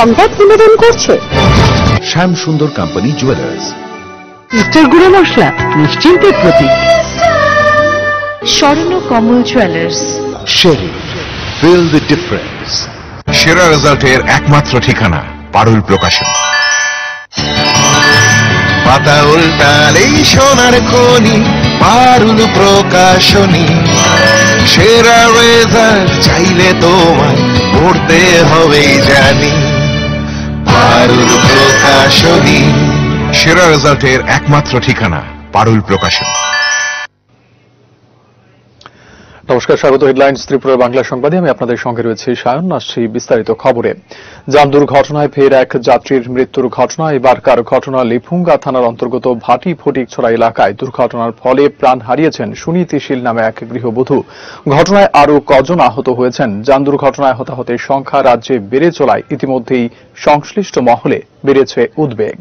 সংবাদ বিনোদন করছে শ্যাম সুন্দর কোম্পানি জুয়েলার্স। মিস্টার গুঁড়ো মশলা নিশ্চিন্তের প্রতীক। স্বর্ণ কমল জুয়েলার্স। শেরি, ফিল দ্য ডিফারেন্স। সেরা রেজাল্টের একমাত্র ঠিকানা পারুল প্রকাশন। পাতা উল্টালেই সোনার খনি পারুল প্রকাশনী। সেরা রেজাল্ট চাইলে তোমায় পড়তে হবে জানি পারুল প্রকাশনী। সেরা রেজাল্টের একমাত্র ঠিকানা পারুল প্রকাশন। নমস্কার, স্বাগত হেডলাইন্স ত্রিপুরার বাংলা সংবাদে। আমি আপনাদের সঙ্গে রয়েছি সায়ন। আসছি বিস্তারিত খবরে। যান দুর্ঘটনায় ফের এক যাত্রীর মৃত্যুর ঘটনা। এবারকার ঘটনা লিফুঙ্গা থানার অন্তর্গত ভাটি ফটিকছড়া এলাকায়। দুর্ঘটনার ফলে প্রাণ হারিয়েছেন সুনীতি শীল নামে এক গৃহবধূ। ঘটনায় আরও কজন আহত হয়েছেন। যান দুর্ঘটনায় হতাহতের সংখ্যা রাজ্যে বেড়ে চলায় ইতিমধ্যেই সংশ্লিষ্ট মহলে বেড়েছে উদ্বেগ।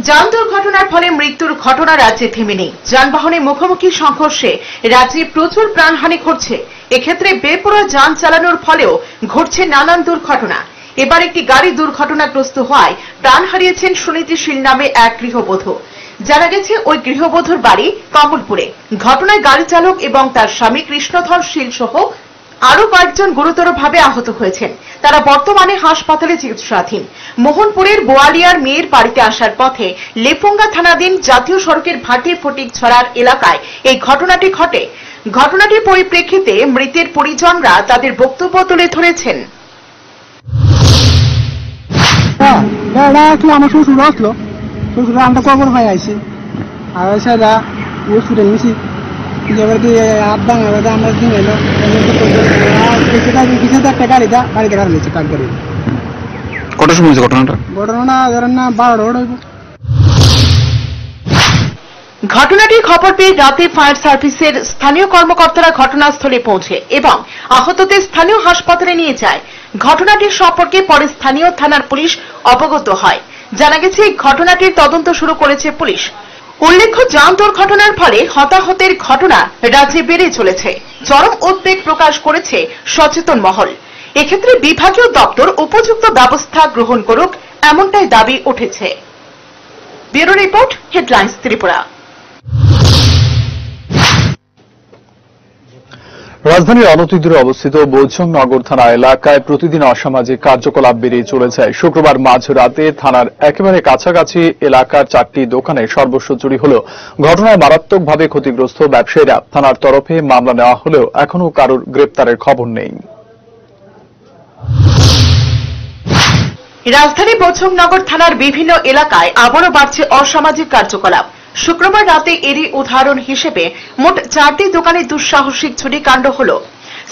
যান দুর্ঘটনার ফলে মৃত্যুর ঘটনা রাজ্যে থেমে নেই। যানবাহনের মুখোমুখি সংঘর্ষে রাজ্যে প্রচুর প্রাণহানি ঘটছে। এক্ষেত্রে বেপরোয়া যান চালানোর ফলেও ঘটছে নানান দুর্ঘটনা। এবার একটি গাড়ি দুর্ঘটনাগ্রস্ত হওয়ায় প্রাণ হারিয়েছেন সুনীতি শীল নামে এক গৃহবধূ। জানা গেছে ওই গৃহবধূর বাড়ি কমলপুরে। ঘটনায় গাড়ি চালক এবং তার স্বামী কৃষ্ণধর শীল সহ আরো কয়েকজন গুরুতরভাবে আহত হয়েছেন। তারা বর্তমানে হাসপাতালে চিকিৎসাধীন। মোহনপুরের বোয়ালিয়ার মেয়ের বাড়িতে আসার পথে লেফুঙ্গা থানাধীন জাতীয় সড়কের ভাটি ফটিকছড়ার এলাকায় এই ঘটনাটি ঘটে। ঘটনাটির পরিপ্রেক্ষিতে মৃতের পরিজনরা তাদের বক্তব্য তুলে ধরেছেন। আমার শ্বশুর আসলো, শ্বশুর আমরা কবর হয়ে আইসি আর সেটা ও স্টুডেন্ট মিশি এবার আব্বা আমার দিন এলো একটা গাড়িটা গাড়িতে গাড়ি নিচ্ছে কাঠ গাড়ি। কটার সময় হয়েছে ঘটনাটা? ঘটনা ধরেন না 12টা হইব। ঘটনাটির খবর পেয়ে রাতে ফায়ার সার্ভিসের স্থানীয় কর্মকর্তারা ঘটনাস্থলে পৌঁছে এবং আহতদের স্থানীয় হাসপাতালে নিয়ে যায়। ঘটনাটির সম্পর্কে পরে স্থানীয় থানার পুলিশ অবগত হয়। জানা গেছে এই ঘটনাটির তদন্ত শুরু করেছে পুলিশ। উল্লেখ্য, যান দুর্ঘটনার ফলে হতাহতের ঘটনা রাজ্যে বেড়ে চলেছে। চরম উদ্বেগ প্রকাশ করেছে সচেতন মহল। এক্ষেত্রে বিভাগীয় দপ্তর উপযুক্ত ব্যবস্থা গ্রহণ করুক, এমনটাই দাবি উঠেছে। Bureau report, headlines Tripura. রাজধানীর অনতি দূরে অবস্থিত বৈচং নগর থানা এলাকায় প্রতিদিন অসামাজিক কার্যকলাপ বেড়ে চলেছে। শুক্রবার মাঝরাতে থানার একেবারে কাছাকাছি এলাকার 4টি দোকানে সর্বস্ব চুরি হল। ঘটনায় মারাত্মকভাবে ক্ষতিগ্রস্ত ব্যবসায়ীরা। থানার তরফে মামলা নেওয়া হলেও এখনও কারোর গ্রেপ্তারের খবর নেই। রাজধানী বৈচংনগর থানার বিভিন্ন এলাকায় আবারও বাড়ছে অসামাজিক কার্যকলাপ। শুক্রবার রাতে এরই উদাহরণ হিসেবে মোট 4টি দোকানে দুঃসাহসিক চুরিকাণ্ড হল।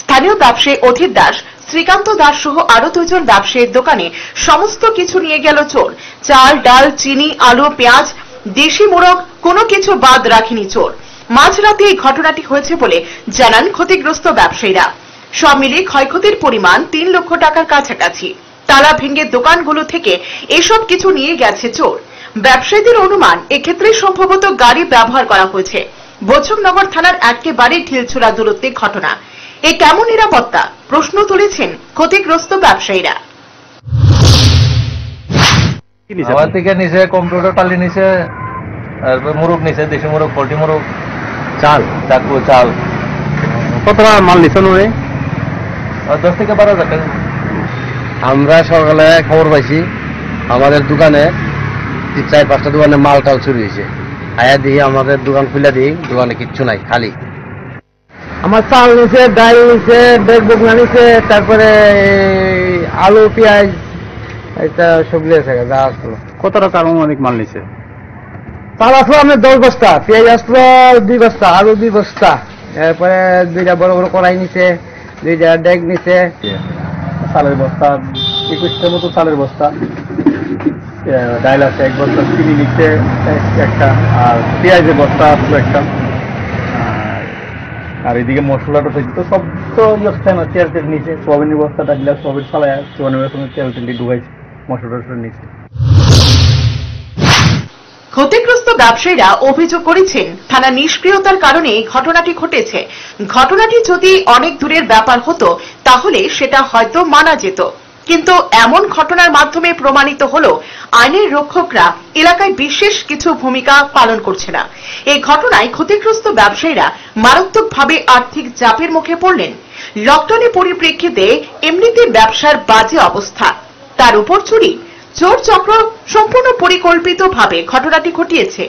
স্থানীয় ব্যবসায়ী অধীর দাস, শ্রীকান্ত দাস সহ আরো 2 জন ব্যবসায়ীর দোকানে সমস্ত কিছু নিয়ে গেল চোর। চাল, ডাল, চিনি, আলু, পেঁয়াজ, দেশি মোরগ কোনো কিছু বাদ রাখেনি চোর। মাঝরাতে এই ঘটনাটি হয়েছে বলে জানান ক্ষতিগ্রস্ত ব্যবসায়ীরা। সব মিলিয়ে ক্ষয়ক্ষতির পরিমাণ 3 লক্ষ টাকার কাছাকাছি। তালা ভেঙে দোকানগুলো থেকে এসব কিছু নিয়ে গেছে চোর। ব্যবসায়ীদের অনুমান, এক্ষেত্রে সম্ভবত গাড়ি ব্যবহার করা হয়েছে। বৈচংনগর থানার একেবারে ঢিলছোড়া দূরত্বে ঘটনা। এ কেমন নিরাপত্তা, প্রশ্ন তুলেছেন ক্ষতিগ্রস্ত ব্যবসায়ীরা। আমার থেকে নিচে কম্পিউটার টালি নিচে, মুরগ নিচে, দেশি মুরগ, পোল্ট্রি মুরগ, চাল, চাকু, চাল। কত মাল নিচ্ছে নুরে? 10 থেকে 12,000 টাকা। আমরা সকালে খবর পাইছি আমাদের দোকানে 4-5টা দোকানে মাল টাল চুরি হয়েছে। আয়া দিই আমাদের দোকান খুলে দিই, দোকানে কিচ্ছু নাই, খালি। আমার চাল নিছে, ডাল নিছে, বেগ বকনা নিছে, তারপরে আলু, পেঁয়াজ, এটা সবজি আছে যা আসলো। কত টাকা অনেক মাল নিছে? চাল আসলো আপনার 10 বস্তা, পেঁয়াজ আসলো 2 বস্তা, আলু 2 বস্তা, এরপরে 2টা বড় বড় কড়াই নিছে, 2টা ডেক নিছে, চালের বস্তা 21টার মতো চালের বস্তা, ডাইল আছে 1 বস্তা, চিনি নিচ্ছে একটা, আর পেঁয়াজের বস্তা আসলো একটা, আর এদিকে মশলাটা তো সব তো তেল তেল নিচে, সোয়াবিনের বস্তাটা দিলে সোয়াবিন চালায়, সোয়াবিনের সঙ্গে তেল তেল ঢুকাইছে, মশলা টশলা নিচে। ক্ষতিগ্রস্ত ক্ষতিগ্রস্ত ব্যবসায়ীরা অভিযোগ করেছেন থানা নিষ্ক্রিয়তার কারণে ঘটনাটি ঘটেছে। ঘটনাটি যদি অনেক দূরের ব্যাপার হতো তাহলে সেটা হয়তো মানা যেত, কিন্তু এমন ঘটনার মাধ্যমে প্রমাণিত হলো আইনের রক্ষকরা এলাকায় বিশেষ কিছু ভূমিকা পালন করছে না। এই ঘটনায় ক্ষতিগ্রস্ত ব্যবসায়ীরা মারাত্মকভাবে আর্থিক চাপের মুখে পড়লেন। লকডাউনের পরিপ্রেক্ষিতে এমনিতে ব্যবসার বাজে অবস্থা, তার উপর চুরি, চোর চক্র সম্পূর্ণ পরিকল্পিতভাবে ঘটনাটি ঘটিয়েছে।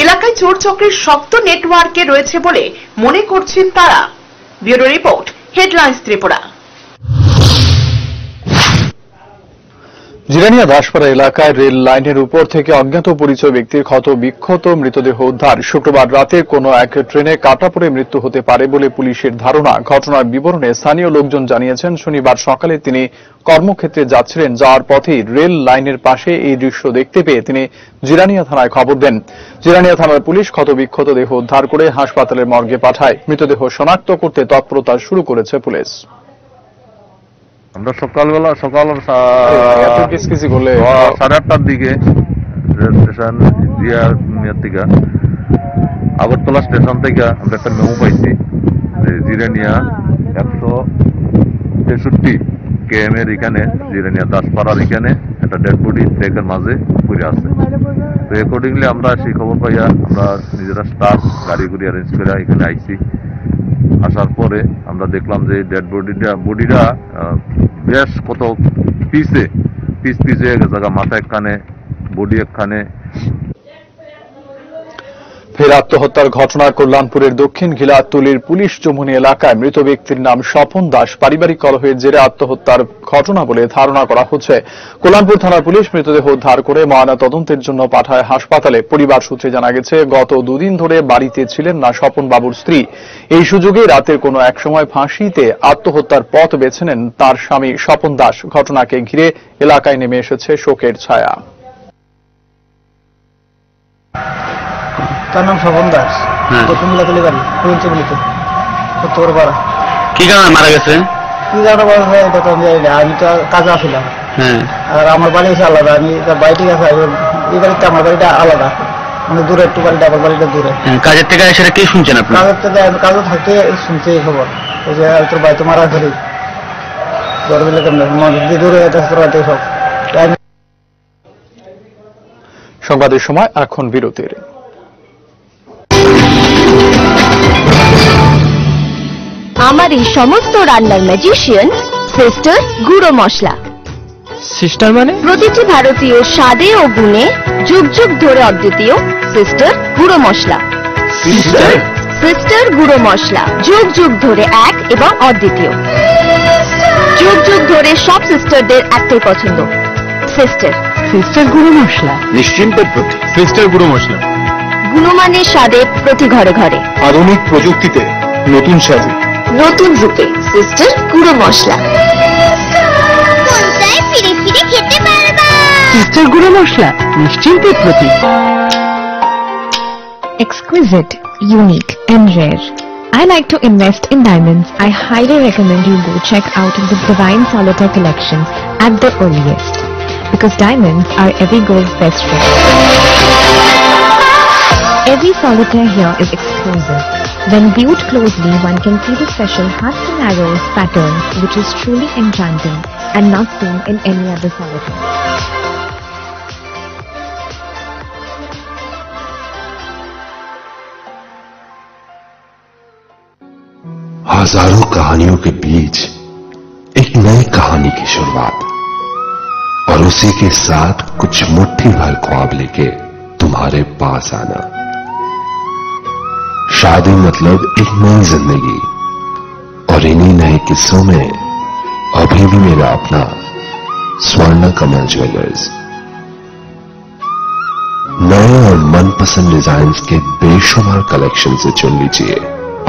এলাকায় চোর চক্রের শক্ত নেটওয়ার্কে রয়েছে বলে মনে করছেন তারা। Bureau report, headlines Tripura. Jirania Daspara এলাকায় রেল লাইনের উপর থেকে অজ্ঞাত পরিচয় ব্যক্তির ক্ষত বিক্ষত মৃতদেহ উদ্ধার। শুক্রবার রাতে কোনো এক ট্রেনে কাটা পড়ে মৃত্যু হতে পারে বলে পুলিশের ধারণা। ঘটনার বিবরণে স্থানীয় লোকজন জানিয়েছেন, শনিবার সকালে তিনি কর্মক্ষেত্রে যাচ্ছিলেন, যাওয়ার পথেই রেল লাইনের পাশে এই দৃশ্য দেখতে পেয়ে তিনি জিরানিয়া থানায় খবর দেন। জিরানিয়া থানার পুলিশ ক্ষত বিক্ষত দেহ উদ্ধার করে হাসপাতালের মর্গে পাঠায়। মৃতদেহ শনাক্ত করতে তৎপরতা শুরু করেছে পুলিশ। আমরা সকাল 8:30 দিকে রেল স্টেশন থেকে আগরতলা স্টেশন থেকে আমরা একটা মেমো পাইছি, জিরানিয়া 163 KM এর এখানে জিরানিয়া দাসপাড়ার এখানে একটা ডেড বডি ট্রেকের মাঝে পড়ে আছে। তো অ্যাকর্ডিংলি আমরা সেই খবর পাইয়া আমরা নিজেরা স্টাফ গাড়ি অ্যারেঞ্জ করে এখানে আইছি। আসার পরে আমরা দেখলাম যে ডেড বডিটা বেশ কত পিসে এক জায়গা, মাথা একখানে, বডি একখানে। ফের আত্মহত্যার ঘটনা কল্যাণপুরের দক্ষিণ ঘিলাতুলির পুলিশ চৌমুহনী এলাকায়। মৃত ব্যক্তির নাম স্বপন দাস। পারিবারিক কলহের জেরে আত্মহত্যার ঘটনা বলে ধারণা করা হচ্ছে। কল্যাণপুর থানার পুলিশ মৃতদেহ উদ্ধার করে ময়না তদন্তের জন্য পাঠায় হাসপাতালে। পরিবার সূত্রে জানা গেছে, গত দুদিন ধরে বাড়িতে ছিলেন না স্বপন বাবুর স্ত্রী। এই সুযোগে রাতের কোনো এক সময় ফাঁসিতে আত্মহত্যার পথ বেছে নেন তার স্বামী স্বপন দাস। ঘটনাকে ঘিরে এলাকায় নেমে এসেছে শোকের ছায়া। তার নাম স্বপন দাস, দক্ষিণ বিলাতলি বাড়ি, পঞ্চমলিতে, সত্যপাড়া। কি কারণে মারা গেছে? কি কারণে মারা গেছে এটা তো আমি জানি না, আমি তো কাজে আসলাম। আর আমার বাড়ি এসে আলাদা, আমি বাড়িতে গেছে, এই বাড়িতে আমার বাড়িটা আলাদা, মানে দূরে একটু বাড়িটা, আমার বাড়িটা দূরে। কাজের থেকে সেটা কি শুনছেন আপনি? কাজের থেকে আমি কাজে থাকতে শুনছি এই খবর, ওই যে তোর বাড়িতে মারা ধরি জ্বর দিলে কেমন দূরে তোর বাড়িতে সব। সংবাদের সময় এখন বিরতির। আমার এই সমস্ত রান্নার ম্যাজিশিয়ান সিস্টার গুঁড়ো মশলা। সিস্টার মানে? প্রতিটি ভারতীয় স্বাদে ও গুণে যুগ যুগ ধরে অদ্বিতীয় সিস্টার গুঁড়ো মশলা। সিস্টার গুঁড়ো মশলা যুগ যুগ ধরে এক এবং অদ্বিতীয়। যুগ যুগ ধরে সব সিস্টারদের একটাই পছন্দ, সিস্টার। সিস্টার গুঁড়ো মশলা নিশ্চিন্তের প্রতি সিস্টার গুঁড়ো মশলা, গুণমানের স্বাদে প্রতি ঘরে ঘরে, আধুনিক প্রযুক্তিতে নতুন স্বাদে, নতুন রূপে সিস্টার গুঁড়ো মশলা। ফিরে ফিরে খেতে পারবা। সিস্টার গুঁড়ো মশলা নিশ্চিন্তের প্রতীক। Exquisite, unique and rare. I like to invest in diamonds. I highly recommend you go check out the Divine Solitaire collection at the earliest, because diamonds are every girl's best friend. Every solitaire here is exclusive. When viewed closely, one can see the special hearts and arrows pattern, which is truly enchanting and not seen in any other solitaire. हजारों कहानियों के बीच एक नई कहानी की शुरुआत, और उसी के साथ कुछ मुट्ठी भर ख्वाब लेके तुम्हारे पास आना। शादी मतलब एक नई जिंदगी, और इन्हीं नए किस्सों में अभी भी मेरा अपना स्वर्ण कमल ज्वेलर्स नए और मनपसंद डिजाइन्स के बेशुमार कलेक्शन से चुन लीजिए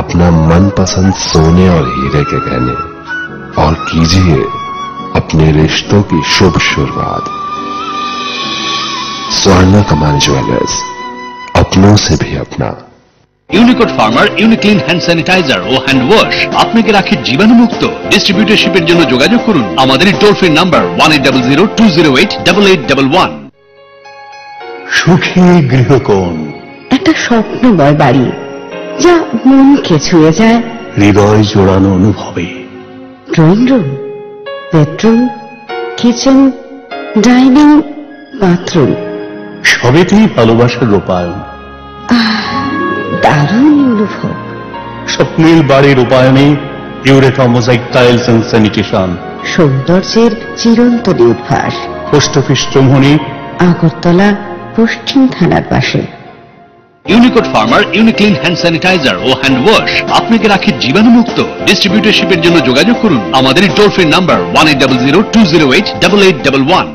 अपना मनपसंद सोने और हीरे के गहने, और कीजिए अपने रिश्तों की शुभ शुरुआत। स्वर्ण कमल ज्वेलर्स, अपनों से भी अपना। ইউনিকোড ফার্মার ইউনিক্লিন হ্যান্ড স্যানিটাইজার ও হ্যান্ড ওয়াশ আপনাকে রাখে জীবাণুমুক্ত। ডিস্ট্রিবিউটরশিপের জন্য যোগাযোগ করুন আমাদের টোল ফ্রি নাম্বার 1800 208 8811। সুখী গৃহকোণ, একটা স্বপ্নময় বাড়ি যা মনকে ছুঁয়ে যায়। হৃদয় জোড়ানো অনুভবে drawing room, bedroom, kitchen, dining, bathroom, সবেতেই ভালোবাসার রূপায়ণ। দারুণ অনুভব। স্বপ্নের বাড়ির রূপায়ণে Eureka mosaic tiles and sanitation, সৌন্দর্যের চিরন্তনী উদ্ভাস। পোস্ট অফিস চৌমুহনী, আগরতলা, পশ্চিম থানার পাশে। ইউনিকোড ফার্মার ইউনিক্লিন হ্যান্ড স্যানিটাইজার ও হ্যান্ড ওয়াশ আপনাকে রাখে জীবাণুমুক্ত। ডিস্ট্রিবিউটরশিপের জন্য যোগাযোগ করুন আমাদের টোল ফ্রি নাম্বার 1800-208-8811।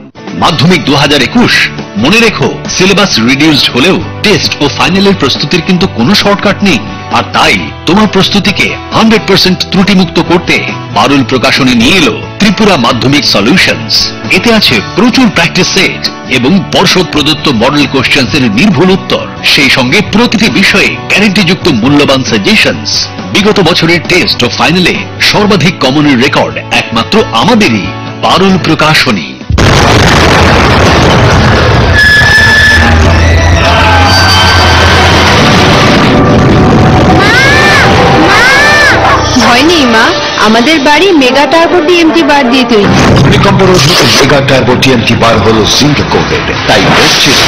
মাধ্যমিক 2021 মনে রেখো, সিলেবাস রিডিউসড হলেও টেস্ট ও ফাইনালের প্রস্তুতির কিন্তু কোনো শর্টকাট নেই। আর তাই তোমার প্রস্তুতিকে 100% ত্রুটিমুক্ত করতে পারুল প্রকাশনী নিয়ে এলো ত্রিপুরা মাধ্যমিক সলিউশনস। এতে আছে প্রচুর প্র্যাকটিস সেট এবং পর্ষদ প্রদত্ত মডেল কোশ্চেন্স এর নির্ভুল উত্তর, সেই সঙ্গে প্রতিটি বিষয়ে গ্যারান্টিযুক্ত মূল্যবান সাজেশনস। বিগত বছরের টেস্ট ও ফাইনালে সর্বাধিক কমনের রেকর্ড একমাত্র আমাদেরই, পারুল প্রকাশনী। ভয় নেই মা, আমাদের বাড়ি মেগা টার্বো টিএমটি বার দিয়ে তৈরি। ভূমিকম্প রোধক মেগা টার্বো টিএমটি বার হলো জিঙ্ক কোটেড, তাই মসজিদ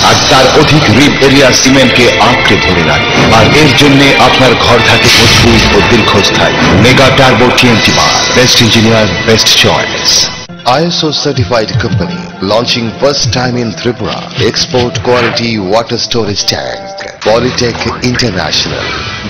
আর তার অধিক রিপ এরিয়া সিমেন্টকে আঁকড়ে ধরে রাখে। আর এর জন্য আপনার ঘর থাকে মজবুত ও দীর্ঘস্থায়ী। Mega turbo TMT bar, best engineer, best choice. ISO certified company launching first time in Tripura export quality water storage tank Polytech International,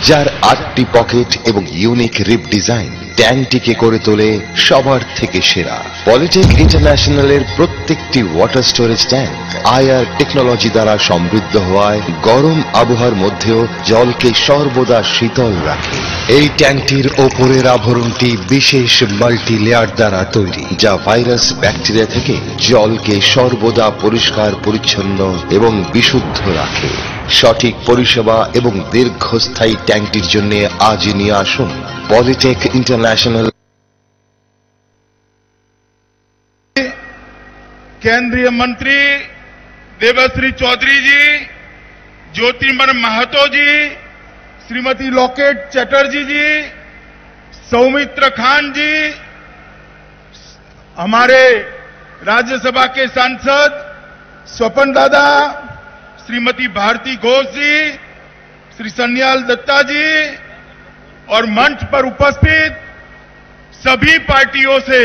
যার 8টি পকেট এবং ইউনিক রিপ ডিজাইন ট্যাঙ্কটিকে করে তোলে সবার থেকে সেরা। পলিটেক ইন্টারন্যাশনালের প্রত্যেকটি water storage tank IR technology দ্বারা সমৃদ্ধ হওয়ায় গরম আবহাওয়ার মধ্যেও জলকে সর্বদা শীতল রাখে। এই ট্যাঙ্কটির ওপরের আবরণটি বিশেষ মাল্টি লেয়ার দ্বারা তৈরি, যা ভাইরাস ব্যাকটেরিয়া থেকে জলকে সর্বদা পরিষ্কার পরিচ্ছন্ন এবং বিশুদ্ধ রাখে। সঠিক পরিষেবা এবং দীর্ঘস্থায়ী ট্যাঙ্কটির জন্য আজই নিয়ে আসুন পলিটেক इंटरनेशनल। केंद्रीय मंत्री देवश्री चौधरी जी, ज्योतिर्मय महतो जी, श्रीमती लॉकेट चटर्जी जी, सौमित्र खान जी, हमारे राज्यसभा के सांसद स्वपन दादा, श्रीमती भारती घोष जी, श्री सन्याल दत्ता जी और मंच पर उपस्थित सभी पार्टियों से,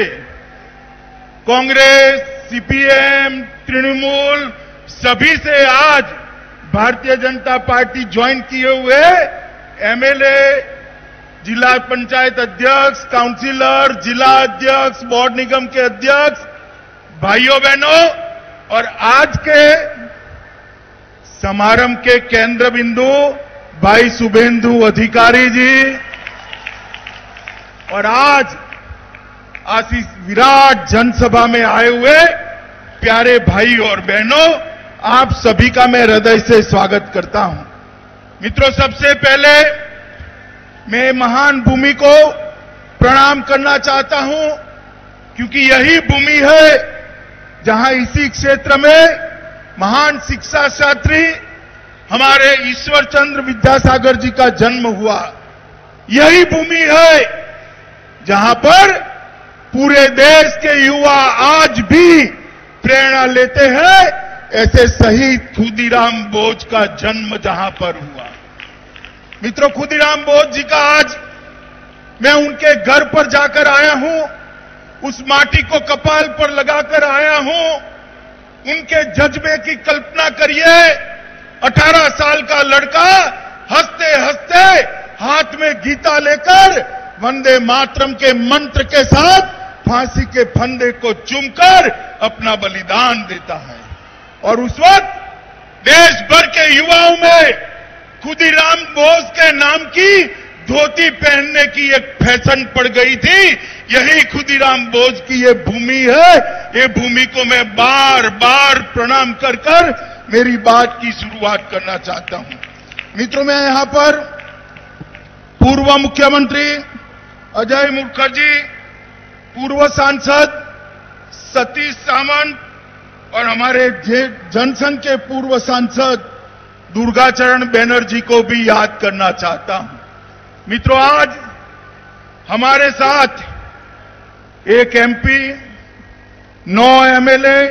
कांग्रेस, सीपीएम, तृणमूल, सभी से आज भारतीय जनता पार्टी ज्वाइन किए हुए एमएलए, जिला पंचायत अध्यक्ष, काउंसिलर, जिला अध्यक्ष, वार्ड निगम के अध्यक्ष, भाइयों बहनों, और आज के समारंभ के केंद्र बिंदु भाई शुभेंदु अधिकारी जी, और आज इस विराट जनसभा में आए हुए प्यारे भाई और बहनों, आप सभी का मैं हृदय से स्वागत करता हूं। मित्रों, सबसे पहले मैं महान भूमि को प्रणाम करना चाहता हूं, क्योंकि यही भूमि है जहां इसी क्षेत्र में महान शिक्षा शास्त्री हमारे ईश्वर चंद्र विद्यासागर जी का जन्म हुआ। यही भूमि है जहां पर पूरे देश के युवा आज भी प्रेरणा लेते हैं। ऐसे शहीद खुदीराम बोस का जन्म जहां पर हुआ। मित्रों, खुदीराम बोस जी का आज मैं उनके घर पर जाकर आया हूं, उस माटी को कपाल पर लगाकर आया हूं। उनके जज्बे की कल्पना करिए, 18 साल का लड़का हंसते हंसते हाथ में गीता लेकर वंदे मातरम के मंत्र के साथ फांसी के फंदे को चूमकर अपना बलिदान देता है। और उस वक्त देश भर के युवाओं में खुदीराम बोस के नाम की धोती पहनने की एक फैशन पड़ गई थी। यही खुदीराम बोस की ये भूमि है। ये भूमि को मैं बार बार प्रणाम कर कर मेरी बात की शुरुआत करना चाहता हूं। मित्रों, मैं यहां पर पूर्व मुख्यमंत्री अजय मुखर्जी, पूर्व सांसद सतीश सामंत, और हमारे जनसंघ के पूर्व सांसद दुर्गाचरण बैनर्जी को भी याद करना चाहता हूं। मित्रों, आज हमारे साथ एक एमपी, 9 एमएलए,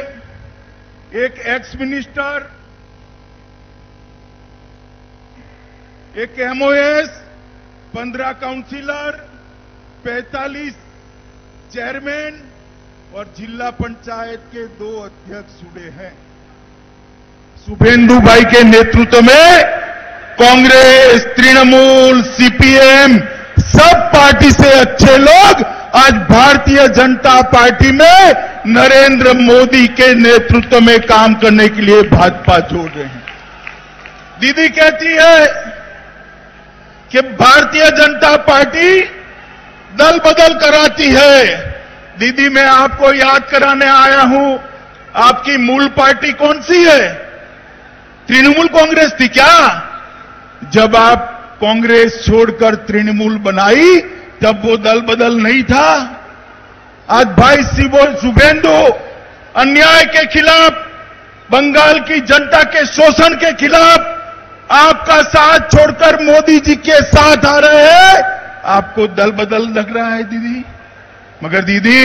एक एक्स मिनिस्टर, एक एमओएस, 15 काउंसिलर, 45 चेयरमैन और जिला पंचायत के 2 अध्यक्ष जुड़े हैं। शुभेंदु भाई के नेतृत्व में कांग्रेस, तृणमूल, सीपीएम, सब पार्टी से अच्छे लोग आज भारतीय जनता पार्टी में नरेंद्र मोदी के नेतृत्व में काम करने के लिए भाजपा जोड़ रहे हैं। दीदी कहती है कि भारतीय जनता पार्टी दल बदल कराती है। दीदी, मैं आपको याद कराने आया हूं, आपकी मूल पार्टी कौन सी है? तृणमूल कांग्रेस थी क्या? जब आप कांग्रेस छोड़कर तृणमूल बनाई तब वो दल बदल नहीं था। आज भाई शुभेंदु अन्याय के खिलाफ, बंगाल की जनता के शोषण के खिलाफ आपका साथ छोड़कर मोदी जी के साथ आ रहे हैं। आपको दल बदल लग रहा है दीदी, मगर दीदी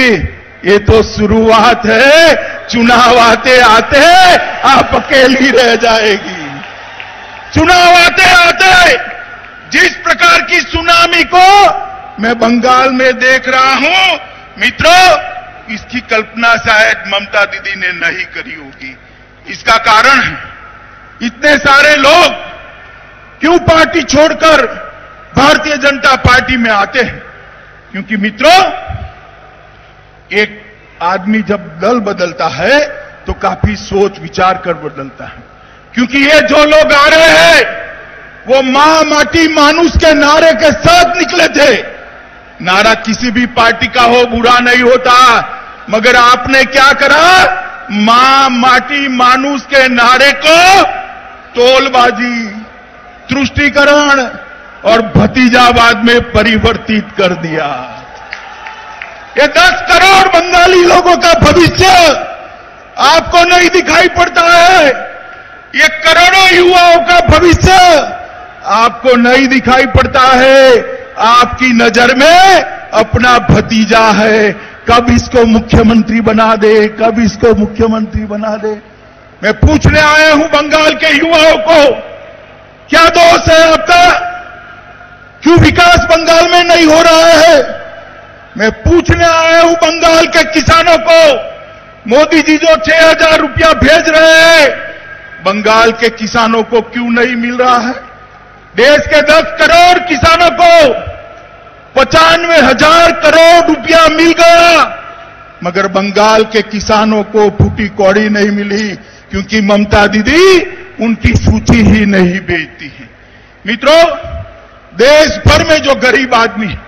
ये तो शुरुआत है। चुनाव आते आते आप अकेली रह जाएगी। चुनाव आते आते जिस प्रकार की सुनामी को मैं बंगाल में देख रहा हूं, मित्रों, इसकी कल्पना शायद ममता दीदी ने नहीं करी होगी। इसका कारण है इतने सारे लोग क्यों पार्टी छोड़कर भारतीय जनता पार्टी में आते हैं? क्योंकि मित्रों, एक आदमी जब दल बदलता है तो काफी सोच विचार कर बदलता है। क्योंकि ये जो लोग आ रहे हैं वो मां माटी मानुष के नारे के साथ निकले थे। नारा किसी भी पार्टी का हो, बुरा नहीं होता, मगर आपने क्या करा? मां माटी मानुष के नारे को तोलबाजी, तुष्टीकरण और भतीजावाद में परिवर्तित कर दिया। ये 10 करोड़ बंगाली लोगों का भविष्य आपको नहीं दिखाई पड़ता है। ये करोड़ों युवाओं का भविष्य आपको नहीं दिखाई पड़ता है। आपकी नजर में अपना भतीजा है, कब इसको मुख्यमंत्री बना दे, कब इसको मुख्यमंत्री बना दे। मैं पूछने आया हूं बंगाल के युवाओं को, क्या दोष है आपका? क्यों विकास बंगाल में नहीं हो रहा है? मैं पूछने आया हूं बंगाल के किसानों को, मोदी जी जो 6,000 रुपया भेज रहे हैं, बंगाल के किसानों को क्यों नहीं मिल रहा है? देश के 10 करोड़ किसानों को 95,000 करोड़ रुपया मिल गया, मगर बंगाल के किसानों को फूटी कौड़ी नहीं मिली, क्योंकि ममता दीदी उनकी सूची ही नहीं भेजती है। मित्रों, देश भर में जो गरीब आदमी है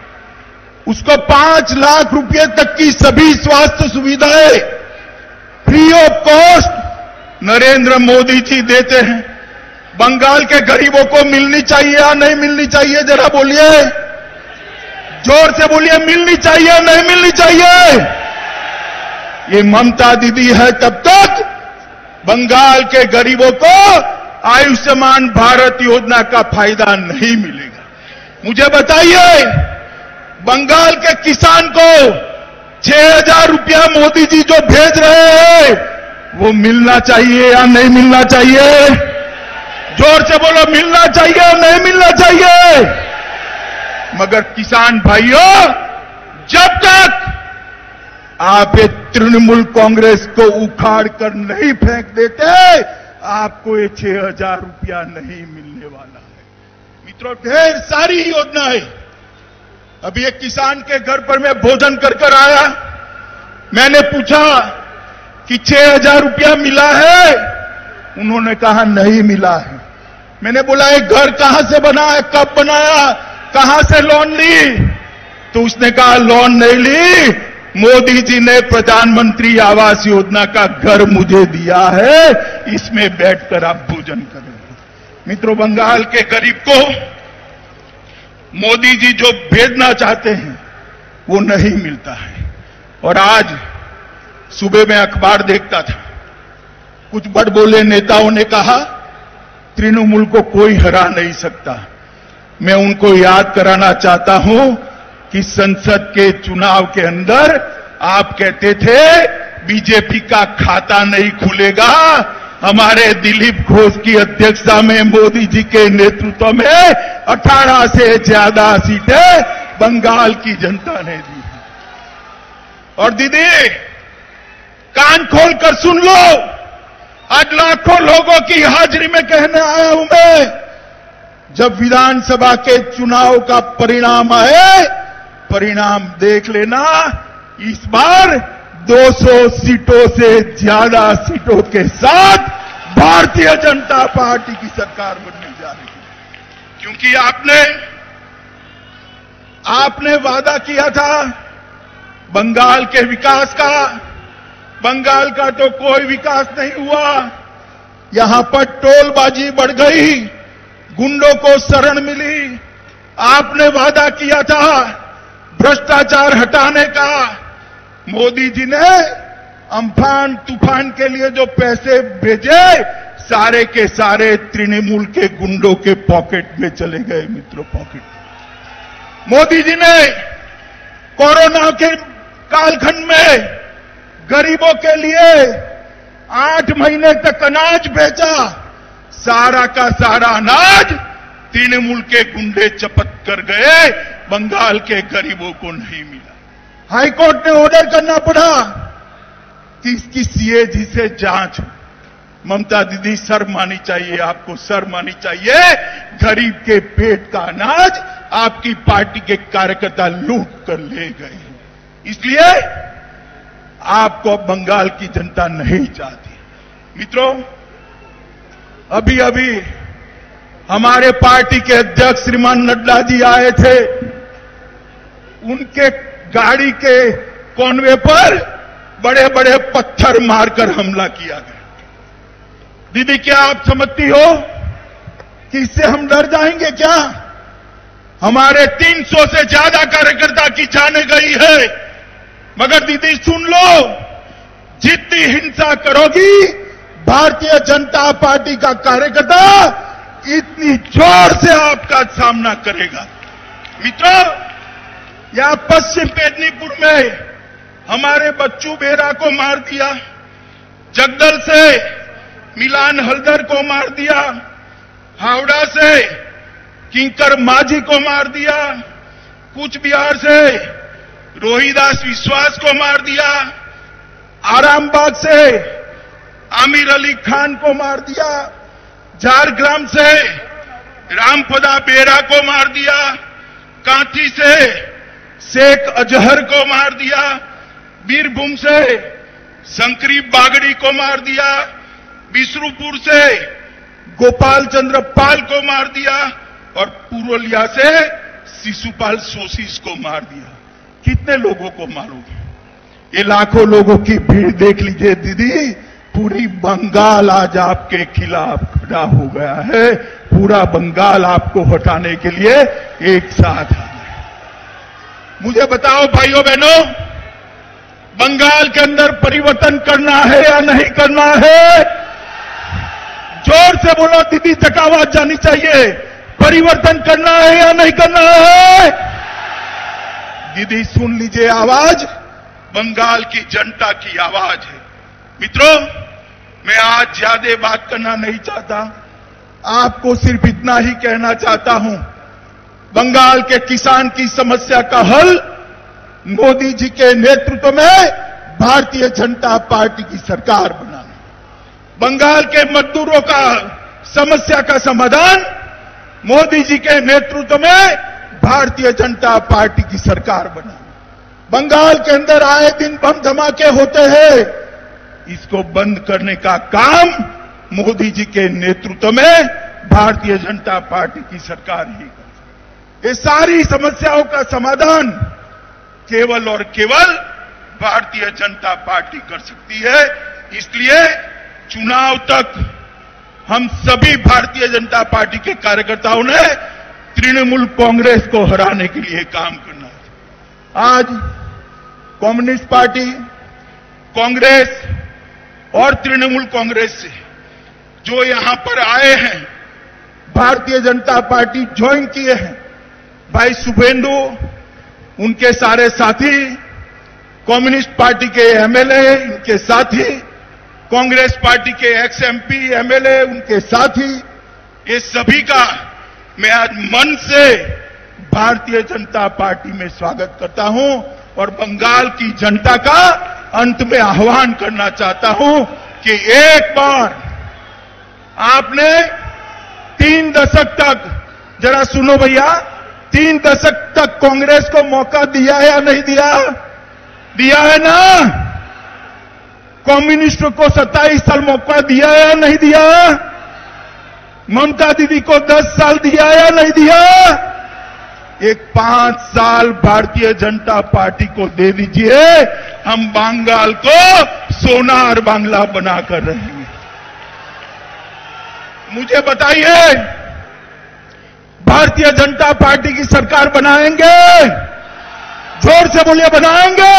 उसको 5 लाख रुपए तक की सभी स्वास्थ्य सुविधाएं free of cost Narendra Modi ji देते हैं। बंगाल के गरीबों को मिलनी चाहिए या नहीं मिलनी चाहिए? जरा बोलिए, जोर से बोलिए, मिलनी चाहिए या नहीं मिलनी चाहिए? ये ममता दीदी है तब तक बंगाल के गरीबों को आयुष्मान भारत योजना का फायदा नहीं मिलेगा। मुझे बताइए, बंगाल के किसान को 6,000 रुपया मोदी जी जो भेज रहे हैं वो मिलना चाहिए या नहीं मिलना चाहिए? जोर से बोलो, मिलना चाहिए या नहीं मिलना चाहिए? मगर किसान भाइयों, जब तक आप ये तृणमूल कांग्रेस को उखाड़ कर नहीं फेंक देते, आपको ये 6,000 रुपया नहीं मिलने वाला है। मित्रों, ढेर सारी योजनाएं। अभी एक किसान के घर पर मैं भोजन कर आया, मैंने पूछा कि 6,000 रुपया मिला है? उन्होंने कहा नहीं मिला है। मैंने बोला एक घर कहां से बना है, कब बनाया, कहां से लोन ली? तो उसने कहा लोन नहीं ली, मोदी जी ने प्रधानमंत्री आवास योजना का घर मुझे दिया है, इसमें बैठकर आप भोजन करें। मित्रों, बंगाल के गरीब को मोदी जी जो भेजना चाहते हैं वो नहीं मिलता है। और आज सुबह में अखबार देखता था, कुछ बड़बोले नेताओं ने कहा तृणमूल को कोई हरा नहीं सकता। मैं उनको याद कराना चाहता हूं कि संसद के चुनाव के अंदर आप कहते थे बीजेपी का खाता नहीं खुलेगा। हमारे दिलीप घोष की अध्यक्षता में मोदी जी के नेतृत्व में 18 से ज्यादा सीटें बंगाल की जनता ने दी। और दीदी कान खोल कर सुन लो, आज लाखों लोगों की हाजिरी में कहने आया हूं मैं, जब विधानसभा के चुनाव का परिणाम आए, परिणाम देख लेना, इस बार 200 सीटों से ज्यादा सीटों के साथ भारतीय जनता पार्टी की सरकार बनने जा रही है। क्योंकि आपने वादा किया था बंगाल के विकास का। बंगाल का तो कोई विकास नहीं हुआ। यहां पर टोलबाजी बढ़ गई, गुंडों को शरण मिली। आपने वादा किया था भ्रष्टाचार हटाने का। मोदी जी ने अम्फान तूफान के लिए जो पैसे भेजे, सारे के सारे तृणमूल के गुंडों के पॉकेट में चले गए। मित्रों, पॉकेट। मोदी जी ने कोरोना के कालखंड में गरीबों के लिए 8 महीने तक अनाज बेचा। सारा का सारा अनाज तृणमूल के गुंडे चपत कर गए, बंगाल के गरीबों को नहीं मिला। हाईकोर्ट ने ऑर्डर करना पड़ा कि इसकी सीएजी से जांच हो। ममता दीदी, शर्म आनी चाहिए आपको, शर्म आनी चाहिए। गरीब के पेट का अनाज आपकी पार्टी के कार्यकर्ता लूट कर ले गए। इसलिए आपको बंगाल की जनता नहीं चाहती। मित्रों, अभी अभी हमारे पार्टी के अध्यक्ष श्रीमान नड्डा जी आए थे। उनके गाड़ी के कॉनवे पर बड़े बड़े पत्थर मारकर हमला किया गया। दीदी, क्या आप समझती हो कि इससे हम डर जाएंगे क्या? हमारे 300 से ज्यादा कार्यकर्ता की जाने गई है। मगर दीदी सुन लो, जितनी हिंसा करोगी भारतीय जनता पार्टी का कार्यकर्ता इतनी जोर से आपका सामना करेगा। मित्रों, यहां पश्चिम मेदिनीपुर में हमारे बच्चू बेरा को मार दिया, जगदल से मिलान हल्दर को मार दिया, हावड़ा से किंकर माझी को मार दिया, कूच बिहार से रोहिदास विश्वास को मार दिया, आरामबाग से आमिर अली खान को मार दिया, झारग्राम से रामपदा बेरा को मार दिया, कांची से शेख अजहर को मार दिया, बीरभूम से शंकरी बागड़ी को मार दिया, बिसरूपुर से गोपाल चंद्र पाल को मार दिया और पुरुलिया से शिशुपाल सोशीस को मार दिया। कितने लोगों को मारोगे? ये लाखों लोगों की भीड़ देख लीजिए दीदी। पूरी बंगाल आज आपके खिलाफ खड़ा हो गया है। पूरा बंगाल आपको हटाने के लिए एक साथ आ गया। मुझे बताओ भाइयों बहनों, बंगाल के अंदर परिवर्तन करना है या नहीं करना है? जोर से बोलो दीदी, तक आवाज जानी चाहिए। परिवर्तन करना है या नहीं करना है? दीदी सुन लीजिए आवाज, बंगाल की जनता की आवाज है। मित्रों, मैं आज ज्यादा बात करना नहीं चाहता, आपको सिर्फ इतना ही कहना चाहता हूं, बंगाल के किसान की समस्या का हल मोदी जी के नेतृत्व में भारतीय जनता पार्टी की सरकार बनाना। बंगाल के मजदूरों का समस्या का समाधान मोदी जी के नेतृत्व में भारतीय जनता पार्टी की सरकार बनाना। बंगाल के अंदर आए दिन बम धमाके होते हैं, इसको बंद करने का काम मोदी जी के नेतृत्व में भारतीय जनता पार्टी की सरकार ही कर। ये सारी समस्याओं का समाधान केवल और केवल भारतीय जनता पार्टी कर सकती है। इसलिए चुनाव तक हम सभी भारतीय जनता पार्टी के कार्यकर्ताओं ने तृणमूल कांग्रेस को हराने के लिए काम करना है। आज कम्युनिस्ट पार्टी, कांग्रेस और तृणमूल कांग्रेस से जो यहां पर आए हैं, भारतीय जनता पार्टी ज्वाइन किए हैं, भाई शुभेंदु, उनके सारे साथी, कम्युनिस्ट पार्टी के एमएलए, इनके साथी, कांग्रेस पार्टी के एक्स एमपी एमएलए, उनके साथी, ये सभी का मैं आज मन से भारतीय जनता पार्टी में स्वागत करता हूं और बंगाल की जनता का अंत में आह्वान करना चाहता हूं कि एक बार आपने 3 दशक तक, जरा सुनो भैया, 3 दशक तक कांग्रेस को मौका दिया है या नहीं दिया? दिया है ना? कम्युनिस्ट को 27 साल मौका दिया है या नहीं दिया? ममता दीदी को 10 साल दिया है या नहीं दिया? एक 5 साल भारतीय जनता पार्टी को दे दीजिए, हम बंगाल को सोना और बांग्ला बनाकर रहेंगे। मुझे बताइए, भारतीय जनता पार्टी की सरकार बनाएंगे? जोर से बोलिए, बनाएंगे?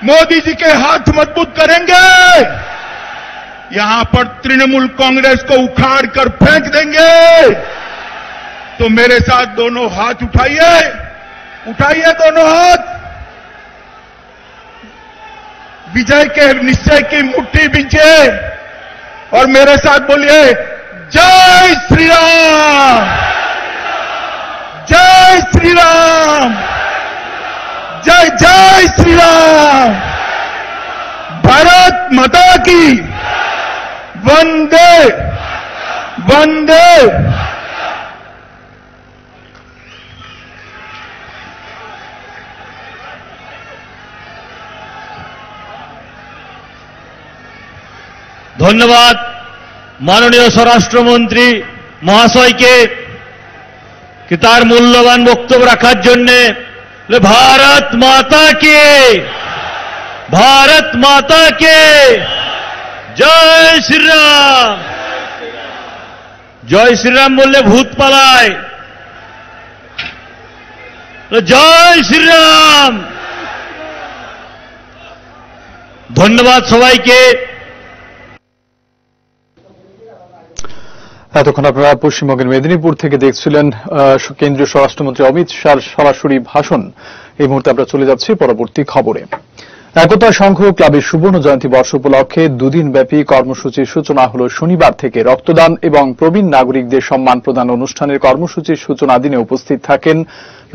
मोदी जी के हाथ मजबूत करेंगे? यहां पर तृणमूल कांग्रेस को उखाड़ कर फेंक देंगे? तो मेरे साथ दोनों हाथ उठाइए, उठाइए दोनों हाथ, विजय के निश्चय की मुट्ठी बींचे और मेरे साथ बोलिए, जय श्री राम, जय श्री राम, जय जय श्री राम, भारत माता की, वंदे वंदे। ধন্যবাদ মাননীয় স্বরাষ্ট্রমন্ত্রী মহাশয়কে कि তার মূল্যবান বক্তব্য রাখার জন্য। भारत माता के, भारत माता के जय श्री राम। জয় শ্রীরাম বললে ভূত পালায়, জয় শ্রীরাম। ধন্যবাদ সবাইকে। এতক্ষণ আপনারা পশ্চিমবঙ্গের মেদিনীপুর থেকে দেখছিলেন কেন্দ্রীয় স্বরাষ্ট্রমন্ত্রী অমিত শাহর সরাসরি ভাষণ। এই মুহূর্তে আমরা চলে যাচ্ছি পরবর্তী খবরে। একতা সংঘ ক্লাবের সুবর্ণ জয়ন্তী বর্ষ উপলক্ষে দুদিনব্যাপী কর্মসূচির সূচনা হল শনিবার থেকে। রক্তদান এবং প্রবীণ নাগরিকদের সম্মান প্রদান অনুষ্ঠানের কর্মসূচির সূচনা দিনে উপস্থিত থাকেন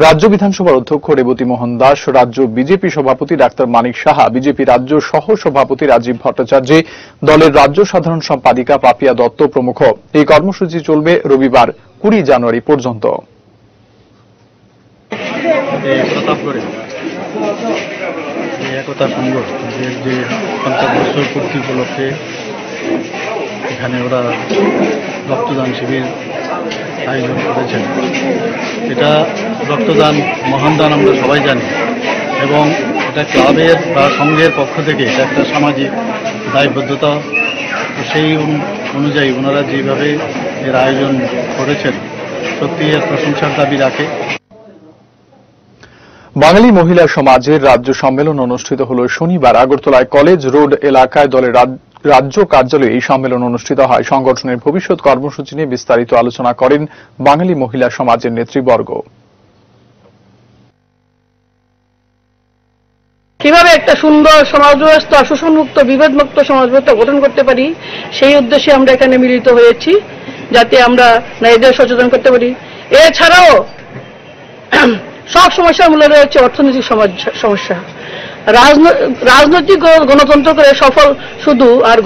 রাজ্য বিধানসভার অধ্যক্ষ রেবতী মোহন দাস, রাজ্য বিজেপি সভাপতি ডাক্তার মানিক সাহা, বিজেপি রাজ্য সহ সভাপতি রাজীব ভট্টাচার্য, দলের রাজ্য সাধারণ সম্পাদিকা পাপিয়া দত্ত প্রমুখ। এই কর্মসূচি চলবে রবিবার 20 জানুয়ারি পর্যন্ত। একতা সংঘ যে 50 বছর পূর্তি উপলক্ষে এখানে ওরা রক্তদান শিবির আয়োজন করেছেন। এটা রক্তদান মহান দান, আমরা সবাই জানি, এবং এটা ক্লাবের বা সংঘের পক্ষ থেকে এটা একটা সামাজিক দায়বদ্ধতা। তো সেই অনুযায়ী ওনারা যেভাবে এর আয়োজন করেছেন সত্যি এর প্রশংসার দাবি রাখে। বাঙালি মহিলা সমাজের রাজ্য সম্মেলন অনুষ্ঠিত হল শনিবার। আগরতলায় কলেজ রোড এলাকায় দলের রাজ্য কার্যালয়ে এই সম্মেলন অনুষ্ঠিত হয়। সংগঠনের ভবিষ্যৎ কর্মসূচি নিয়ে বিস্তারিত আলোচনা করেন বাঙালি মহিলা সমাজের নেতৃবর্গ। কিভাবে একটা সুন্দর সমাজ ব্যবস্থা, শোষণমুক্ত, বিভেদমুক্ত সমাজ ব্যবস্থা গঠন করতে পারি, সেই উদ্দেশ্যে আমরা এখানে মিলিত হয়েছি, যাতে আমরা নারীদের সচেতন করতে পারি। এছাড়াও সব সমস্যার মূলে রয়েছে অর্থনৈতিক সমস্যা। রাজনৈতিক গণতন্ত্র করে সফল শুধু আর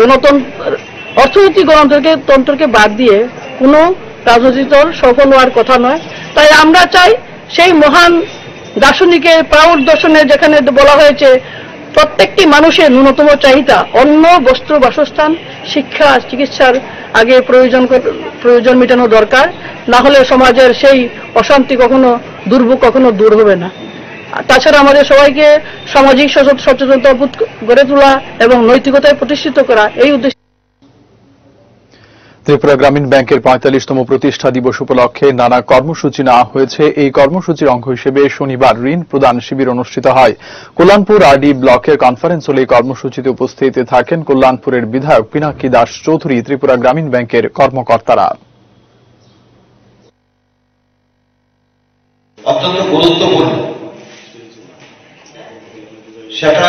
অর্থনৈতিক গণতন্ত্রকে বাদ দিয়ে কোনো রাজনৈতিক দল সফল হওয়ার কথা নয়। তাই আমরা চাই সেই মহান দার্শনিকের প্রাউড দর্শনে যেখানে বলা হয়েছে প্রত্যেকটি মানুষের ন্যূনতম চাহিদা অন্ন, বস্ত্র, বাসস্থান, শিক্ষা, চিকিৎসার আগে প্রয়োজন মেটানো দরকার, না হলে সমাজের সেই অশান্তি কখনো, দুর্ভোগ কখনো দূর হবে না। তাছাড়া আমাদের সবাইকে সামাজিক সচেতনতা গড়ে তোলা এবং নৈতিকতায় প্রতিষ্ঠিত করা, এই উদ্দেশ্যে। ত্রিপুরা গ্রামীণ ব্যাংকের ৪৫তম প্রতিষ্ঠা দিবস উপলক্ষে নানা কর্মসূচি নেওয়া হয়েছে। এই কর্মসূচির অঙ্গ হিসেবে শনিবার ঋণ প্রদান শিবির অনুষ্ঠিত হয়। কল্যাণপুর আরডি ব্লকের কনফারেন্স হলে এই কর্মসূচিতে উপস্থিত থাকেন কল্যাণপুরের বিধায়ক পিনাকি দাস চৌধুরী, ত্রিপুরা গ্রামীণ ব্যাংকের কর্মকর্তারা। অত্যন্ত গুরুত্বপূর্ণ, সেটা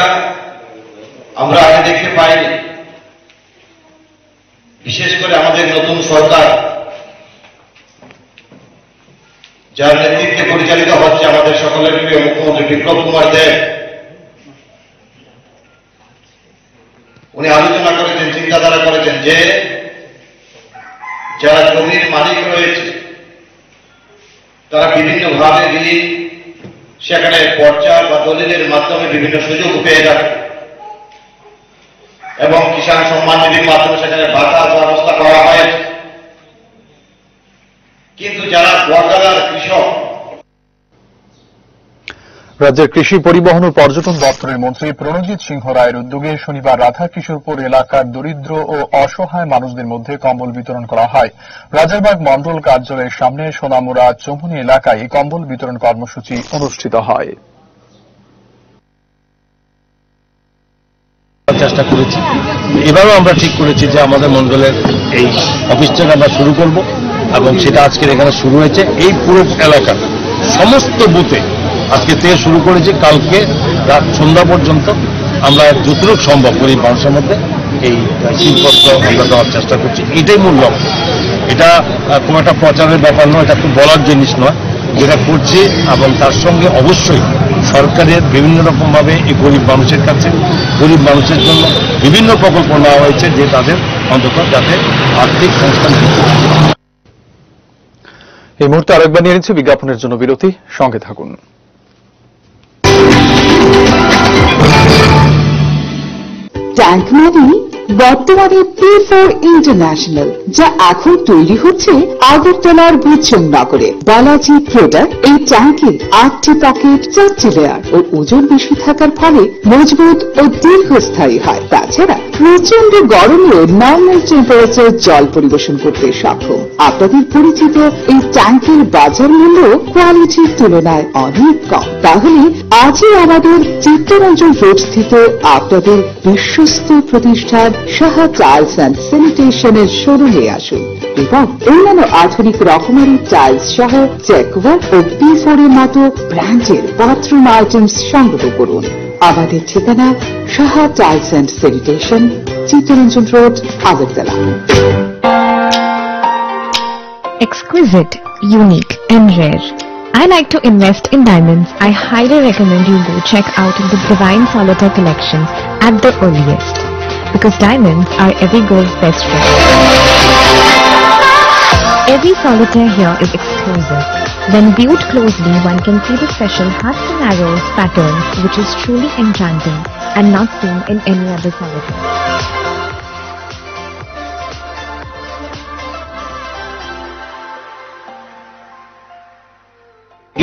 আমরা আগে দেখতে পাইনি। বিশেষ করে আমাদের নতুন সরকার, যার নেতৃত্বে পরিচালিত হচ্ছে আমাদের সকলের প্রিয় মুখ্যমন্ত্রী বিপ্লব কুমার দেব, উনি আলোচনা করেছেন, চিন্তাধারা করেছেন যে যারা জমির মালিক রয়েছে তারা বিভিন্নভাবে ঋণ সেখানে পর্চা বা দলিলের মাধ্যমে বিভিন্ন সুযোগ পেয়ে যাবে এবং কিষাণ সম্মান নিধির মাধ্যমে সেখানে ভাতার ব্যবস্থা করা হয়েছে। কিন্তু যারা বর্ডার কৃষক, রাজ্যের কৃষি, পরিবহন ও পর্যটন দপ্তরের মন্ত্রী প্রণজিৎ সিংহ রায়ের উদ্যোগে শনিবার রাধাকিশোরপুর এলাকার দরিদ্র ও অসহায় মানুষদের মধ্যে কম্বল বিতরণ করা হয়। রাজারবাগ মন্ডল কার্যালয়ের সামনে সোনামুড়া চৌমুনি এলাকায় এই কম্বল বিতরণ কর্মসূচি অনুষ্ঠিত হয়। চেষ্টা করেছি, এবারও আমরা ঠিক করেছি যে আমাদের মন্ডলের এই অফিসটাকে আমরা শুরু করব এবং সেটা আজকের এখানে শুরু হয়েছে। এই পুরো এলাকার সমস্ত বুথে আজকে থেকে শুরু করেছি, কালকে রাত সন্ধ্যা পর্যন্ত আমরা যতটুকু সম্ভব গরিব মানুষের মধ্যে এই শীতবস্ত্র আমরা দেওয়ার চেষ্টা করছি। এটাই মূল লক্ষ্য। এটা কোনো একটা প্রচারের ব্যাপার নয়, এটা খুব বলার জিনিস নয়, যেটা করছি। এবং তার সঙ্গে অবশ্যই সরকারের বিভিন্ন রকমভাবে এই গরিব মানুষের কাছে, গরিব মানুষের জন্য বিভিন্ন প্রকল্প নেওয়া হয়েছে, যে তাদের অন্তত যাতে আর্থিক সংস্থান দিতে। এই মুহূর্তে আরেকবার নিয়ে নিচ্ছে বিজ্ঞাপনের জন্য বিরতি, সঙ্গে থাকুন। ট্যাঙ্ক মানে বর্তমানে P4 ইন্টারন্যাশনাল, যা এখন তৈরি হচ্ছে আগরতলার বুচং নগরে। বালাজি প্রোডাক্ট এই ট্যাঙ্কের 8টি পকেট, 4টি লেয়ার ও ওজন বেশি থাকার ফলে মজবুত ও দীর্ঘস্থায়ী হয়। তাছাড়া প্রচন্ড গরমেও নর্মাল টেম্পারেচার জল পরিবেশন করতে সক্ষম। আপনাদের পরিচিত এই ট্যাঙ্কের বাজার মূল্য কোয়ালিটির তুলনায় অনেক কম। তাহলে আজই আমাদের চিত্তরঞ্জন রোড স্থিত আপনাদের বিশ্বস্ত প্রতিষ্ঠান সাহা টাইলস অ্যান্ড স্যানিটেশনের শোরুমে আসুন এবং অন্যান্য আধুনিক রকমারি টাইলস সহ চেকওয়ার্ক ও P4 এর মতো ব্র্যান্ডের বাথরুম আইটেমস সংগ্রহ করুন। আমাদের ঠিকানা Saha tiles and sanitation, Chittaranjan road, Agartala. Exquisite, unique and rare. I like to invest in diamonds. I highly recommend you go check out the Divine Solitaire collection at the earliest, because diamonds are every girl's best friend. Every solitaire here is exclusive. When viewed closely, one can see the special hearts and arrows pattern, which is truly enchanting and not seen in any other solitaire.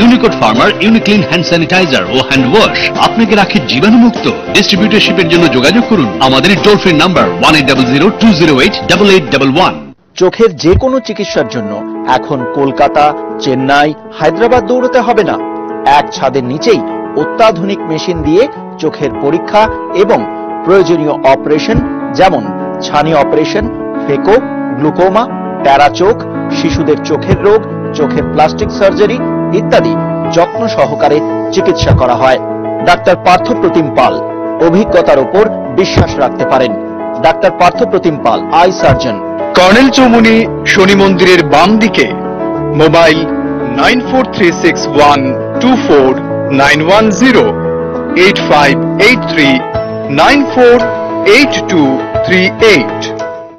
Unicode ফার্মার Uniclean hand sanitiser ও hand wash আপনাকে রাখে জীবাণুমুক্ত। ডিস্ট্রিবিউটরশিপের জন্য যোগাযোগ করুন আমাদের toll free number 1800-208-8811। চোখের যে কোনো চিকিৎসার জন্য এখন কলকাতা, চেন্নাই, হায়দ্রাবাদ দৌড়তে হবে না। এক ছাদের নিচেই অত্যাধুনিক মেশিন দিয়ে চোখের পরীক্ষা এবং প্রয়োজনীয় অপারেশন, যেমন ছানি অপারেশন, ফেকো, গ্লুকোমা, প্যারা চোখ, শিশুদের চোখের রোগ, চোখের প্লাস্টিক সার্জারি ইত্যাদি যত্ন সহকারে চিকিৎসা করা হয়। ডাক্তার পার্থপ্রতিম পাল, অভিজ্ঞতার উপর বিশ্বাস রাখতে পারেন। Doctor Parthapratim Pal, eye surgeon, Colonel Chowmuhani Shani মন্দিরের বাম দিকে। মোবাইল 9436124910, 8583948238।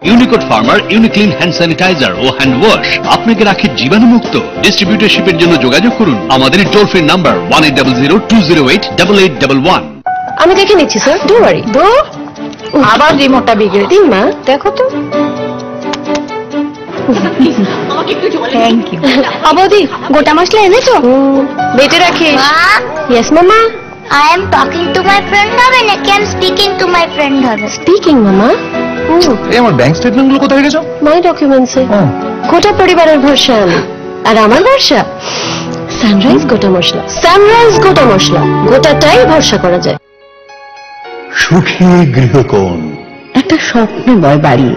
ইউনিকোড ফার্মার ইউনিক্লিন হ্যান্ড স্যানিটাইজার ও হ্যান্ড ওয়াশ আপনাকে রাখে জীবাণুমুক্ত। ডিস্ট্রিবিউটরশিপের জন্য যোগাযোগ করুন আমাদের টোল ফ্রি নাম্বার 1800-208-8811। আমি দেখে নিচ্ছি স্যার, ডোন্ট ওয়ারি। আবার রিমোটটা বিগড়ে দিন মা, দেখো তো। Thank you. অবধি গোটা মশলা এনেছো? বেটে রাখিস। ইয়েস মামা। I am talking to my friend হবে নাকি I am speaking to my friend হবে? স্পিকিং মামা। এই আমার ব্যাংক স্টেটমেন্ট গুলো কোথায় রেখেছো? মাই ডকুমেন্টসে। গোটা পরিবারের ভরসা আমি, আর আমার ভরসা সানরাইজ গোটা মশলা। সানরাইজ গোটা মশলা, গোটাটাই ভরসা করা যায়। সুখী গৃহকোণ, একটা স্বপ্নময় বাড়ি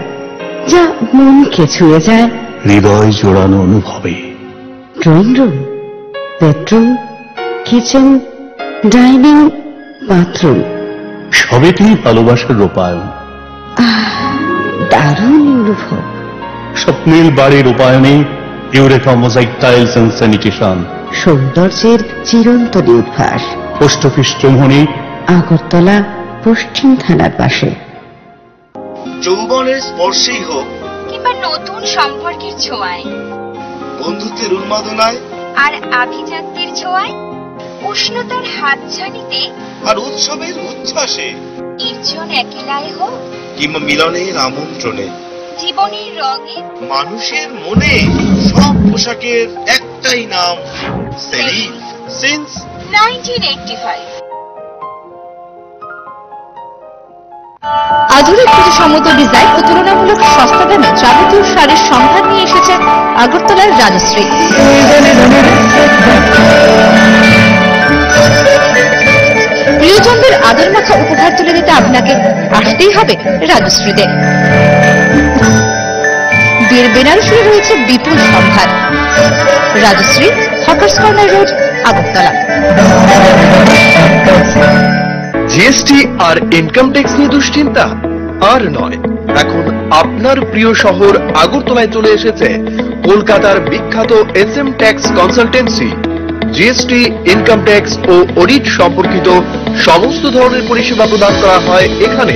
যা মনকে ছুঁয়ে যায়। হৃদয় জোড়ানো অনুভবে। Drawing room, bedroom, kitchen, dining, bathroom, সবেতেই ভালোবাসার রূপায়ণ। দারুণ অনুভব। স্বপ্নের বাড়ির রূপায়ণে Eureka mosaic tiles and sanitation. সৌন্দর্যের চিরন্তন উদ্ভাস। পোস্ট অফিস চৌমুহনী, আগরতলা, পশ্চিম থানার পাশে। যৌবনের স্পর্শেই হোক কিংবা নতুন সম্পর্কের ছোঁয়ায়, বন্ধুত্বের উন্মাদনায় আর আভিজাত্যের ছোঁয়ায়, উষ্ণতার হাতছানিতে আর উৎসবের উচ্ছ্বাসে, নির্জন একেলায় হোক কিংবা মিলনের আমন্ত্রণে, জীবনের রঙে, মানুষের মনে, সব পোশাকের একটাই নাম, সেলিম। সিন্স 1985। আধুনিক প্রতিসম্মত ডিজাইন ও তুলনামূলক সস্তা দামে যাবতীয় শাড়ির সম্ভার নিয়ে এসেছে আগরতলার রাজশ্রী। প্রিয়জনদের আদর মাখা উপহার তুলে দিতে আপনাকে আসতেই হবে রাজশ্রীতে। বিয়ের বেনারসি রয়েছে বিপুল সম্ভার। Rajshree, hawkers corner road, Agartala. GST আর ইনকাম ট্যাক্স নিয়ে দুশ্চিন্তা আর নয়। এখন আপনার প্রিয় শহর আগরতলায় চলে এসেছে কলকাতার বিখ্যাত SM tax consultancy. GST, income tax ও অডিট সম্পর্কিত সমস্ত ধরনের পরিষেবা প্রদান করা হয় এখানে।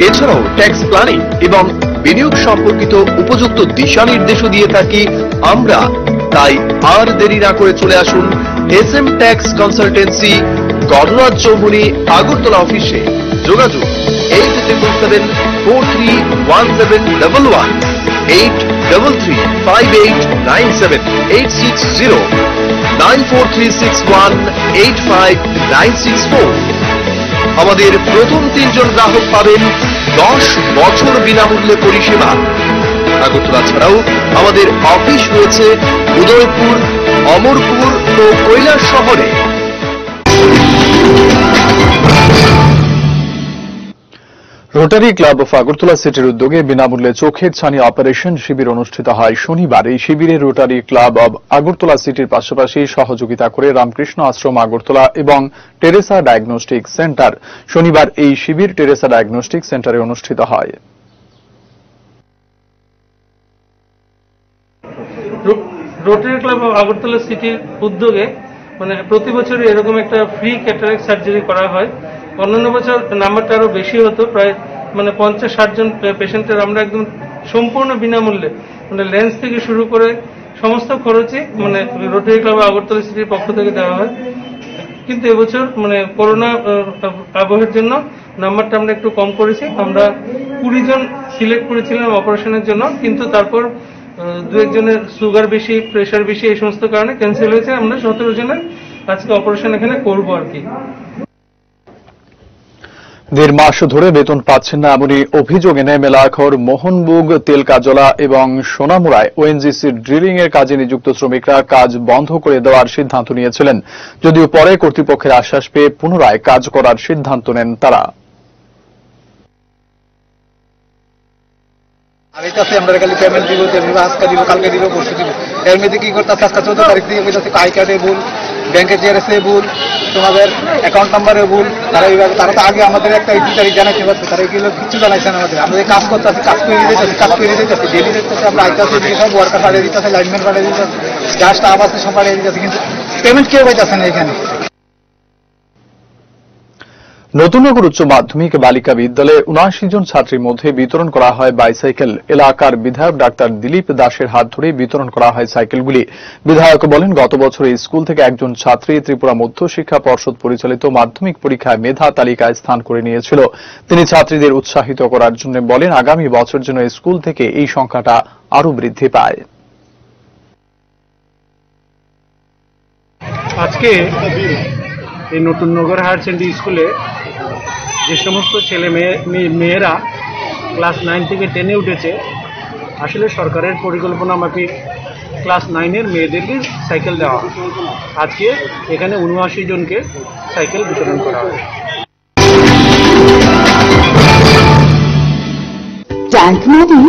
এছাড়াও ট্যাক্স প্ল্যানিং এবং বিনিয়োগ সম্পর্কিত উপযুক্ত দিশা নির্দেশও দিয়ে থাকি আমরা। তাই আর দেরি না করে চলে আসুন SM tax consultancy, Ganaraj Choumuhani, Agartala অফিসে। যোগাযোগ 8337431711, 8335897860, 9436185964। আমাদের প্রথম 3 জন গ্রাহক পাবেন 10 বছর বিনামূল্যে পরিষেবা। আগরতলা ছাড়াও আমাদের অফিস রয়েছে উদয়পুর, অমরপুর ও কৈলাস শহরে। রোটারি ক্লাব অফ আগরতলা সিটির উদ্যোগে বিনামূল্যে চোখের ছানি অপারেশন শিবির অনুষ্ঠিত হয় শনিবার। এই শিবিরে রোটারি ক্লাব অব আগরতলা সিটির পাশাপাশি সহযোগিতা করে রামকৃষ্ণ আশ্রম আগরতলা এবং টেরেসা ডায়াগনস্টিক সেন্টার। শনিবার এই শিবির টেরেসা ডায়াগনস্টিক সেন্টারে অনুষ্ঠিত হয়। রোটারি ক্লাব অব আগরতলা সিটির উদ্যোগে প্রতি বছরই এরকম একটা ফ্রি ক্যাটারাক্ট সার্জারি করা হয়। অন্যান্য বছর নাম্বারটা আরো বেশি হতো, প্রায় 50-60 জন পেশেন্টের আমরা একদম সম্পূর্ণ বিনামূল্যে লেন্স থেকে শুরু করে সমস্ত খরচই রোটারি ক্লাব আগরতলা সিটির পক্ষ থেকে দেওয়া হয়। কিন্তু এবছর করোনা আবহের জন্য নাম্বারটা আমরা একটু কম করেছি। আমরা 20 জন সিলেক্ট করেছিলাম অপারেশনের জন্য, কিন্তু তারপর 2-1 জনের সুগার বেশি, প্রেশার বেশি, এই সমস্ত কারণে ক্যান্সেল হয়েছে। আমরা 17 জনের আজকে অপারেশন এখানে করবো আর কি। 1.5 মাস ধরে বেতন পাচ্ছেন না এমনই অভিযোগ এনে মেলাঘর, মোহনবুগ, তেলকাজলা এবং সোনামুড়ায় ওএনজিসি ড্রিলিং এর কাজে নিযুক্ত শ্রমিকরা কাজ বন্ধ করে দেওয়ার সিদ্ধান্ত নিয়েছিলেন। যদিও পরে কর্তৃপক্ষের আশ্বাস পেয়ে পুনরায় কাজ করার সিদ্ধান্ত নেন তারা। আমরা খালি পেমেন্ট দিব, আজকে দিব, কালকে দিব, পরশু দিব। এর মধ্যে কি করতেছে, আজকে 14 তারিখ থেকে আই কার্ডে ভুল, ব্যাংকের জিআরএসে ভুল, তোমাদের অ্যাকাউন্ট নাম্বারে ভুল। তারা তো আগে আমাদের একটা 2 তারিখ জানাইতে পারছে, তারা এগুলো কিছু জানাইছেন আমাদের। আমাদের কাজ করতেছি, কাজ করে দিতেছি, ডেলি দেখতেছি, আমরা আইতেছি, সব ওয়ার্কার পাঠিয়ে দিতেছে, লাইনম্যান পাঠিয়ে দিতেছে, যা স্টাফ আছে সব পাঠিয়ে দিতেছে, কিন্তু পেমেন্ট কেউ পাইতেছে না এখানে। নতুননগর উচ্চ মাধ্যমিক বালিকা বিদ্যালয়ে 79 জন ছাত্রীর মধ্যে বিতরণ করা হয় বাইসাইকেল। এলাকার বিধায়ক ডাক্তার দিলীপ দাসের হাত ধরে বিতরণ করা হয় সাইকেলগুলি। বিধায়ক বলেন, গত বছর এই স্কুল থেকে একজন ছাত্রী ত্রিপুরা মধ্য শিক্ষা পর্ষদ পরিচালিত মাধ্যমিক পরীক্ষায় মেধা তালিকায় স্থান করে নিয়েছিল। তিনি ছাত্রীদের উৎসাহিত করার জন্য বলেন, আগামী বছর যেন স্কুল থেকে এই সংখ্যাটা আরো বৃদ্ধি পায়। আজকে এই নতুননগর হায়ার সেকেন্ডারি স্কুলে যে সমস্ত ছেলে মেয়েরা ক্লাস 9 থেকে 10-এ উঠেছে, আসলে সরকারের পরিকল্পনা মাফিক ক্লাস 9-এর মেয়েদেরকে সাইকেল দেওয়া হয়। আজকে এখানে 79 জনকে সাইকেল বিতরণ করা হয়। ট্যাঙ্ক মানে